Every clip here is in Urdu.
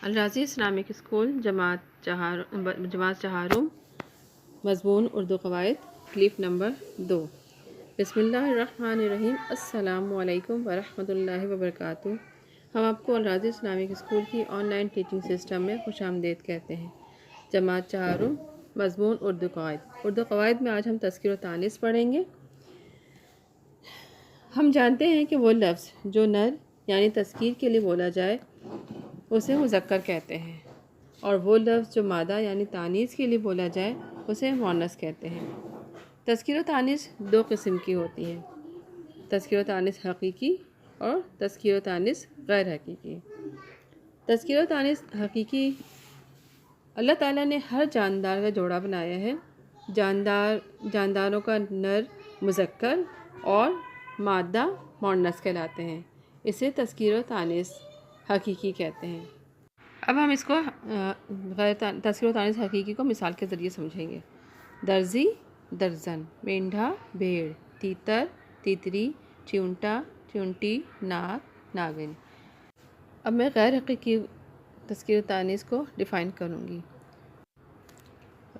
الراضی اسلامک اسکول جماعت چہارم مضمون اردو قواعد کلپ نمبر 2۔ بسم اللہ الرحمن الرحیم۔ السلام علیکم ورحمۃ اللہ وبرکاتہ۔ ہم آپ کو الراضی اسلامک اسکول کی آن لائن ٹیچنگ سسٹم میں خوش آمدید کہتے ہیں۔ جماعت چہارم مضمون اردو قواعد۔ اردو قواعد میں آج ہم تذکیر و تانیث پڑھیں گے۔ ہم جانتے ہیں کہ وہ لفظ جو نر یعنی تذکیر کے لیے بولا جائے اسے مذکر کہتے ہیں، اور وہ لفظ جو مادہ یعنی تانیث کے لیے بولا جائے اسے مؤنث کہتے ہیں۔ تذکیر و تانیث دو قسم کی ہوتی ہیں، تذکیر و تانیث حقیقی اور تذکیر و تانیث غیر حقیقی۔ تذکیر و تانیث حقیقی، اللہ تعالیٰ نے ہر جاندار کا جوڑا بنایا ہے۔ جانداروں کا نر مذکر اور مادہ مؤنث کہلاتے ہیں، اسے تذکیر و تانیث حقیقی کہتے ہیں۔ اب ہم اس کو تذکیر و تانیث حقیقی کو مثال کے ذریعے سمجھیں گے۔ درزی درزن، مینڈھا بھیڑ، تیتر تیتری، چیونٹا چیونٹی، ناگ ناگن۔ اب میں غیر حقیقی تذکیر و تانیث کو ڈیفائن کروں گی۔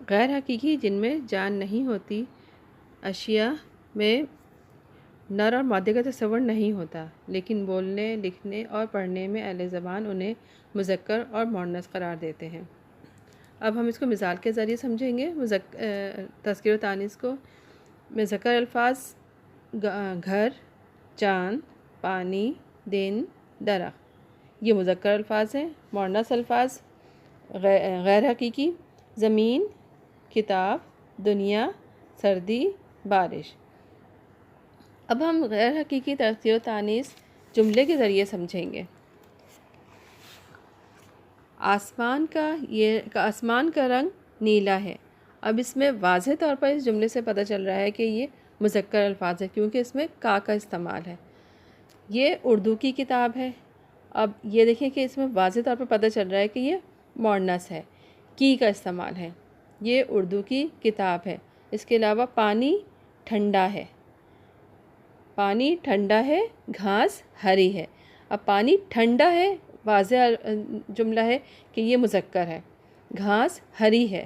غیر حقیقی جن میں جان نہیں ہوتی، اشیاء میں نر اور مادے کا تصور نہیں ہوتا، لیکن بولنے، لکھنے اور پڑھنے میں اہل زبان انہیں مذکر اور مؤنث قرار دیتے ہیں۔ اب ہم اس کو مثال کے ذریعے سمجھیں گے۔ تذکیر و تانیث کو مذکر الفاظ گھر، چاند، پانی، دن، درخت، یہ مذکر الفاظ ہیں۔ مؤنث الفاظ غیر حقیقی، زمین، کتاب، دنیا، سردی، بارش۔ اب ہم غیر حقیقی تذکیر و تانیث جملے کے ذریعے سمجھیں گے۔ آسمان کا رنگ نیلا ہے۔ اب اس میں واضح طور پر اس جملے سے پتہ چل رہا ہے کہ یہ مذکر الفاظ ہے، کیونکہ اس میں کا استعمال ہے۔ یہ اردو کی کتاب ہے۔ اب یہ دیکھیں کہ اس میں واضح طور پر پتہ چل رہا ہے کہ یہ مؤنث ہے، کی کا استعمال ہے۔ یہ اردو کی کتاب ہے۔ اس کے علاوہ پانی ٹھنڈا ہے، پانی ٹھنڈا ہے، گھاس ہری ہے۔ اب پانی ٹھنڈا ہے، واضح جملہ ہے کہ یہ مذکر ہے۔ گھاس ہری ہے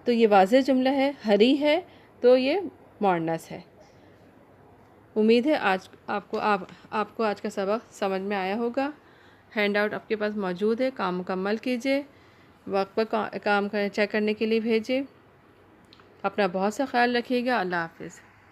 تو یہ واضح جملہ ہے، ہری ہے تو یہ مؤنث ہے۔ امید ہے آپ کو آج کا سبق سمجھ میں آیا ہوگا۔ ہینڈ آؤٹ آپ کے پاس موجود ہے، کام مکمل کیجیے، وقت پر کام چیک کرنے کے لیے بھیجیے۔ اپنا بہت سا خیال رکھیے گا۔ اللہ حافظ۔